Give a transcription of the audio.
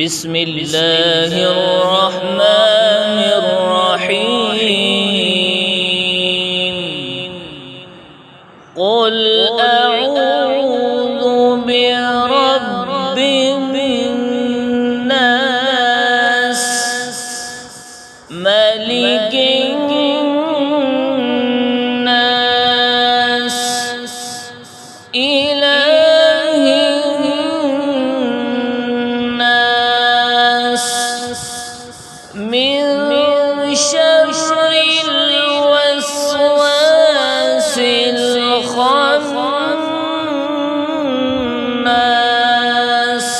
بسم الله الرحمن الرحيم قل أعوذ برب الناس ملك الناس إله الناس من شر الوسواس الخناس